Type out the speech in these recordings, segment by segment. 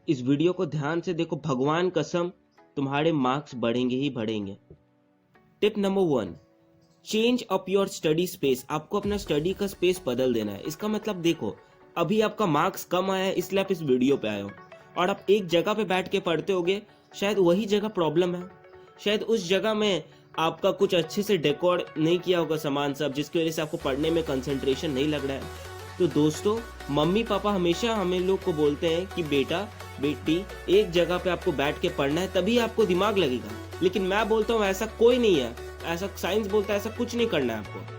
इस वीडियो को ध्यान से देखो, भगवान कसम तुम्हारे मार्क्स बढ़ेंगे ही बढ़ेंगे। Tip number 1, change up your study space. आपको अपना स्टडी का स्पेस बदल देना है। इसका मतलब देखो, अभी आपका मार्क्स कम आया है इसलिए आप इस वीडियो पे आए हो, और आप एक जगह पे बैठ के पढ़ते होगे, शायद वही जगह प्रॉब्लम है, शायद उस जगह में आपका कुछ अच्छे से डेकोर नहीं किया होगा सामान सब, जिसकी वजह से आपको पढ़ने में कंसंट्रेशन नहीं लग रहा है। तो दोस्तों, मम्मी पापा हमेशा हमें लोग को बोलते हैं कि बेटा बेटी एक जगह पे आपको बैठ के पढ़ना है तभी आपको दिमाग लगेगा, लेकिन मैं बोलता हूँ ऐसा कोई नहीं है। ऐसा साइंस बोलता है ऐसा कुछ नहीं करना है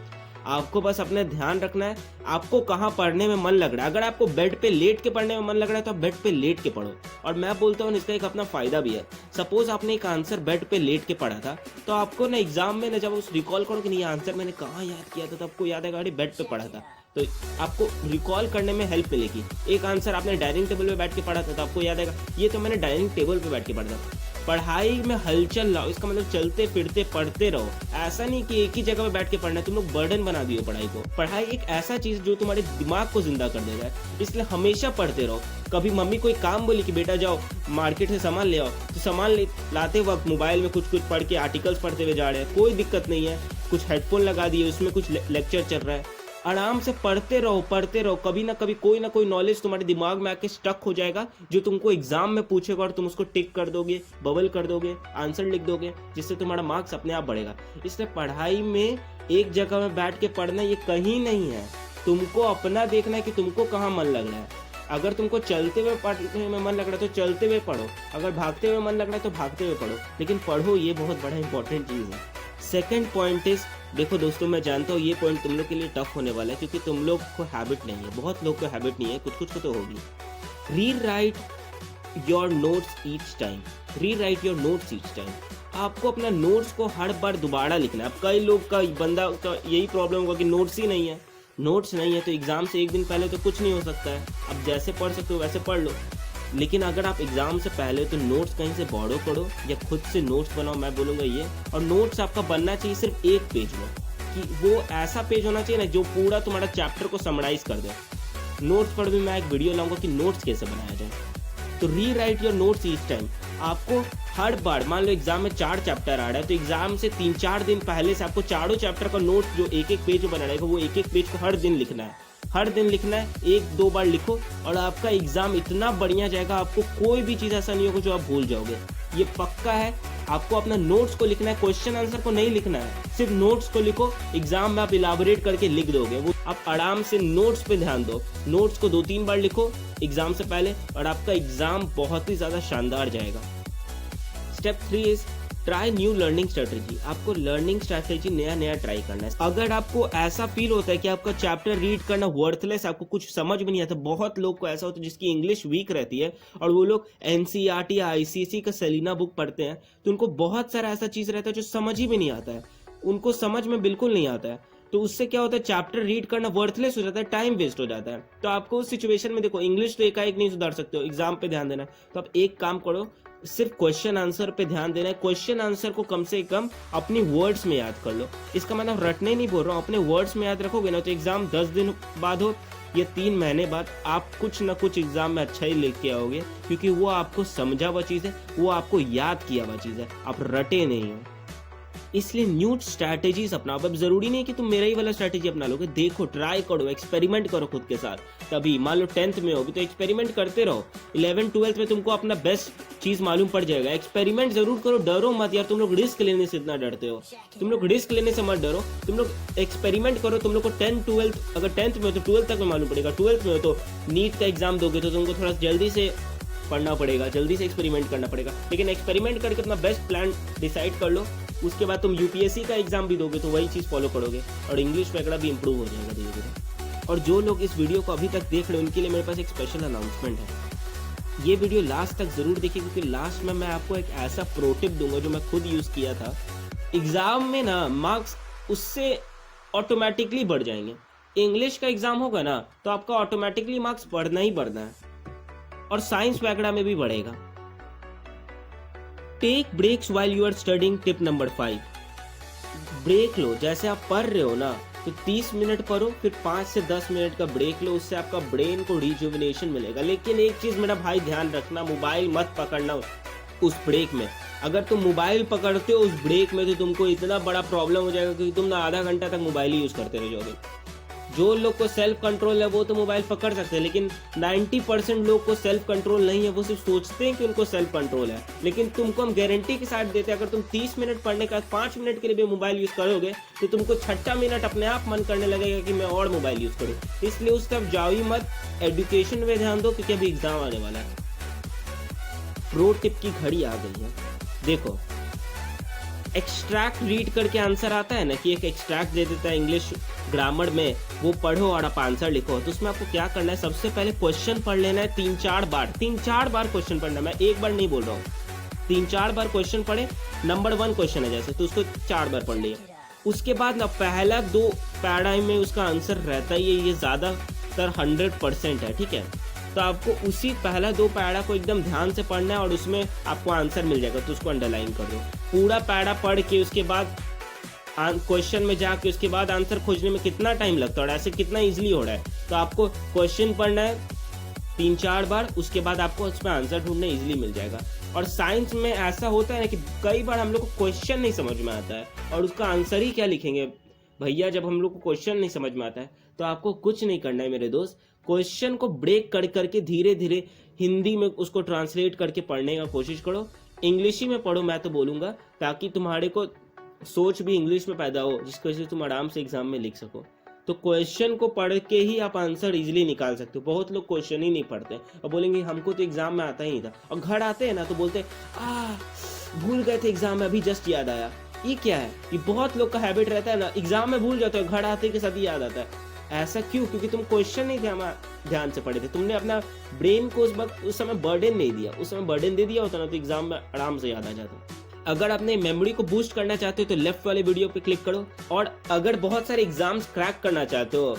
आपको बस अपना ध्यान रखना है आपको कहाँ पढ़ने में मन लग रहा है। अगर आपको बेड पे लेट के पढ़ने में मन लग रहा है तो आप बेड पे लेट के पढ़ो। और मैं बोलता हूँ इसका एक अपना फायदा भी है। सपोज आपने एक आंसर बेड पे लेट के पढ़ा था, तो आपको ना एग्जाम में ना जब उस रिकॉल करो कि नहीं आंसर मैंने कहाँ याद किया था, तो आपको याद है बेड पे पढ़ा था, तो आपको रिकॉल करने में हेल्प मिलेगी। एक आंसर आपने डाइनिंग टेबल पे बैठ के पढ़ा था तो आपको याद आएगा ये तो मैंने डाइनिंग टेबल पे बैठ के पढ़ा था। पढ़ाई में हलचल लाओ, इसका मतलब चलते फिरते पढ़ते रहो। ऐसा नहीं कि एक ही जगह पे बैठ के पढ़ना है, तुम लोग बर्डन बना दियो पढ़ाई को। पढ़ाई एक ऐसा चीज जो तुम्हारे दिमाग को जिंदा कर देगा, इसलिए हमेशा पढ़ते रहो। कभी मम्मी कोई काम बोली कि बेटा जाओ मार्केट से सामान ले आओ, तो सामान लाते वक्त मोबाइल में कुछ पढ़ के आर्टिकल्स पढ़ते हुए जा रहे हैं, कोई दिक्कत नहीं है। कुछ हेडफोन लगा दिए, उसमें कुछ लेक्चर चल रहा है, आराम से पढ़ते रहो। कभी ना कभी कोई ना कोई नॉलेज तुम्हारे दिमाग में आके स्टक हो जाएगा, जो तुमको एग्जाम में पूछेगा और तुम उसको टिक कर दोगे, बबल कर दोगे, आंसर लिख दोगे, जिससे तुम्हारा मार्क्स अपने आप बढ़ेगा। इसलिए पढ़ाई में एक जगह में बैठ के पढ़ना ये कहीं नहीं है, तुमको अपना देखना है कि तुमको कहाँ मन लग रहा है। अगर तुमको चलते हुए पढ़ने में मन लग रहा है तो चलते हुए पढ़ो, अगर भागते हुए मन लग रहा है तो भागते हुए पढ़ो, लेकिन पढ़ो, ये बहुत बड़ा इंपॉर्टेंट चीज़ है। सेकेंड पॉइंट इज, देखो दोस्तों मैं जानता हूँ ये पॉइंट तुम लोग के लिए टफ होने वाला है, क्योंकि तुम लोग को हैबिट नहीं है, बहुत लोग को हैबिट नहीं है, कुछ को तो होगी। Rewrite your notes each time. Rewrite your notes each time. आपको अपना नोट्स को हर बार दोबारा लिखना है। अब कई लोग का बंदा का यही प्रॉब्लम होगा कि नोट्स ही नहीं है। नोट्स नहीं है तो एग्जाम से एक दिन पहले तो कुछ नहीं हो सकता है, अब जैसे पढ़ सकते हो वैसे पढ़ लो। लेकिन अगर आप एग्जाम से पहले तो नोट्स कहीं से बॉरो करो या खुद से नोट्स बनाओ, मैं बोलूँगा ये। और नोट्स आपका बनना चाहिए सिर्फ एक पेज में, कि वो ऐसा पेज होना चाहिए ना जो पूरा तुम्हारा चैप्टर को समराइज कर दे। नोट्स पर भी मैं एक वीडियो लाऊंगा कि नोट्स कैसे बनाया जाए। तो री right your notes each time. आपको हर बार, मान लो एग्जाम में 4 चैप्टर आ रहा है, तो एग्जाम से 3-4 दिन पहले से आपको चारों चैप्टर का नोट्स जो एक पेज में बना रहेगा, वो एक पेज को हर दिन लिखना है। हर दिन लिखना है, 1-2 बार लिखो और आपका एग्जाम इतना बढ़िया जाएगा, आपको कोई भी चीज़ ऐसा नहीं होगा जो आप भूल जाओगे, ये पक्का है। आपको अपना नोट्स को लिखना है, क्वेश्चन आंसर को नहीं लिखना है, सिर्फ नोट्स को लिखो। एग्जाम में आप इलाबोरेट करके लिख दोगे, वो आप आराम से नोट्स पे ध्यान दो। नोट्स को 2-3 बार लिखो एग्जाम से पहले और आपका एग्जाम बहुत ही ज़्यादा शानदार जाएगा। Step 3 is try new learning strategy. आपको लर्निंग स्ट्रेटेजी नया ट्राई करना है। अगर आपको ऐसा फील होता है कि आपका चैप्टर रीड करना वर्थलेस, आपको कुछ समझ में नहीं आता, बहुत लोग को ऐसा होता है जिसकी इंग्लिश वीक रहती है और वो लोग एनसीईआरटी या आईसीएसई का सेलिना बुक पढ़ते हैं, तो उनको बहुत सारा ऐसा चीज़ रहता है जो समझ ही में नहीं आता है, उनको समझ में बिल्कुल नहीं आता है। तो उससे क्या होता है, चैप्टर रीड करना वर्थलेस हो जाता है, टाइम वेस्ट हो जाता है। तो आपको उस सिचुएशन में, देखो इंग्लिश तो एकाएक नहीं सुधार सकते हो, एग्जाम पे ध्यान देना है, तो आप एक काम करो, सिर्फ क्वेश्चन आंसर पे ध्यान देना है। क्वेश्चन आंसर को कम से कम अपनी वर्ड्स में याद कर लो। इसका मतलब रटने नहीं बोल रहा हूँ, अपने वर्ड्स में याद रखोगे ना, तो एग्जाम 10 दिन बाद हो या 3 महीने बाद, आप कुछ ना कुछ एग्जाम में अच्छा ही लिख के आओगे, क्योंकि वो आपको समझा हुआ चीज़ है, वो आपको याद किया हुआ चीज़ है, आप रटे नहीं हो। इसलिए न्यू स्ट्रैटेजीज अपनाओ। अब जरूरी नहीं कि तुम मेरा ही वाला स्ट्रैटेजी अपना लोगे, देखो, ट्राई करो, एक्सपेरिमेंट करो खुद के साथ। तभी मान लो 10th में होगी तो एक्सपेरिमेंट करते रहो, 11th 12th में तुमको अपना बेस्ट चीज मालूम पड़ जाएगा। एक्सपेरिमेंट जरूर करो, डरो मत यार, तुम लोग रिस्क लेने से इतना डरते हो, तुम लोग रिस्क लेने से मत डरो, तुम लोग एक्सपेरिमेंट करो। तुम लोग को 10th 12th, अगर 10th में हो तो 12th तक में मालूम पड़ेगा, 12th में हो तो नीट का एग्जाम दोगे तो तुमको थोड़ा जल्दी से पढ़ना पड़ेगा, जल्दी से एक्सपेरिमेंट करना पड़ेगा। लेकिन एक्सपेरिमेंट करके अपना बेस्ट प्लान डिसाइड कर लो, उसके बाद तुम यूपीएससी का एग्जाम भी दोगे तो वही चीज़ फॉलो करोगे और इंग्लिश वगैरह भी इंप्रूव हो जाएगा धीरे धीरे। और जो लोग इस वीडियो को अभी तक देख रहे हैं उनके लिए मेरे पास एक स्पेशल अनाउंसमेंट है। ये वीडियो लास्ट तक जरूर देखिए, क्योंकि लास्ट में मैं आपको एक ऐसा प्रो टिप दूंगा जो मैं खुद यूज़ किया था। एग्जाम में ना मार्क्स उससे ऑटोमेटिकली बढ़ जाएंगे। इंग्लिश का एग्जाम होगा ना तो आपका ऑटोमेटिकली मार्क्स बढ़ना ही बढ़ना है, और साइंस वगैरह में भी बढ़ेगा। Take breaks while you are studying. Tip number 5, break लो। जैसे आप पढ़ रहे हो ना, तो 30 मिनट पढ़ो, फिर 5 से 10 मिनट का ब्रेक लो, उससे आपका ब्रेन को रिजुविनेशन मिलेगा। लेकिन एक चीज मेरा भाई ध्यान रखना, मोबाइल मत पकड़ना उस ब्रेक में। अगर तुम मोबाइल पकड़ते हो उस ब्रेक में तो तुमको इतना बड़ा प्रॉब्लम हो जाएगा कि तुम ना आधा घंटा तक मोबाइल ही यूज करते रह जाओगे। जो लोग को सेल्फ कंट्रोल है वो तो मोबाइल पकड़ सकते हैं, लेकिन 90% लोग को सेल्फ कंट्रोल नहीं है। वो सिर्फ सोचते हैं कि उनको सेल्फ कंट्रोल है, लेकिन तुमको हम गारंटी के साथ देते हैं अगर तुम 30 मिनट पढ़ने का 5 मिनट के लिए भी मोबाइल यूज करोगे तो तुमको 6ठा मिनट अपने आप मन करने लगेगा कि मैं और मोबाइल यूज करूँ। इसलिए उस तरफ जाओ ही मत, एजुकेशन में ध्यान दो, क्योंकि अभी एग्जाम आने वाला है। प्रो टिप की घड़ी आ गई है। देखो, एक्सट्रैक्ट रीड करके आंसर आता है ना, कि एक एक्सट्रैक्ट दे देता है इंग्लिश ग्रामर में, वो पढ़ो और आप आंसर लिखो। तो उसमें आपको क्या करना है, सबसे पहले क्वेश्चन पढ़ लेना है 3-4 बार क्वेश्चन पढ़ना है। मैं एक बार नहीं बोल रहा हूँ, 3-4 बार क्वेश्चन पढ़े। नंबर 1 क्वेश्चन है जैसे, तो उसको 4 बार पढ़ लिया। उसके बाद ना पहला 2 पैराडाइम में उसका आंसर रहता ही है, ये ज़्यादातर 100% है, ठीक है। तो आपको उसी पहला 2 पैरा को एकदम ध्यान से पढ़ना है और उसमें आपको आंसर मिल जाएगा, तो उसको अंडरलाइन कर दो। पूरा पैरा पढ़ के उसके बाद क्वेश्चन में जाके उसके बाद आंसर खोजने में कितना टाइम लगता है और ऐसे कितना इजीली हो रहा है। तो आपको क्वेश्चन पढ़ना है 3-4 बार, उसके बाद आपको उसमें आंसर ढूंढना इजीली मिल जाएगा। और साइंस में ऐसा होता है ना कि कई बार हम लोग को क्वेश्चन नहीं समझ में आता है और उसका आंसर ही क्या लिखेंगे भैया। जब हम लोग को क्वेश्चन नहीं समझ में आता है तो आपको कुछ नहीं करना है मेरे दोस्त, क्वेश्चन को ब्रेक कर करके धीरे धीरे हिंदी में उसको ट्रांसलेट करके पढ़ने का कोशिश करो। इंग्लिश ही में पढ़ो मैं तो बोलूँगा, ताकि तुम्हारे को सोच भी इंग्लिश में पैदा हो, जिसकी वजह से तुम आराम से एग्जाम में लिख सको। तो क्वेश्चन को पढ़ के ही आप आंसर इजीली निकाल सकते हो। बहुत लोग क्वेश्चन ही नहीं पढ़ते और बोलेंगे हमको तो एग्जाम में आता ही नहीं था, और घर आते हैं ना तो बोलते हैं भूल गए थे एग्जाम में, अभी जस्ट याद आया। ये क्या है, ये बहुत लोग का हैबिट रहता है ना, एग्जाम में भूल जाते हो, घर आते के साथ ही याद आता है। ऐसा क्यों? क्योंकि तुम क्वेश्चन नहीं ध्यान से पढ़े थे, तुमने अपना ब्रेन को उस समय बर्डन नहीं दिया। उस समय बर्डन दे दिया होता ना तो एग्जाम में आराम से याद आ जाता। अगर अपने मेमोरी को बूस्ट करना चाहते हो तो लेफ्ट वाले वीडियो पे क्लिक करो, और अगर बहुत सारे एग्जाम्स क्रैक करना चाहते हो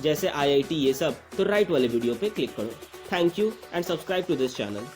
जैसे IIT ये सब, तो राइट वाले वीडियो पे क्लिक करो। Thank you and subscribe to this channel.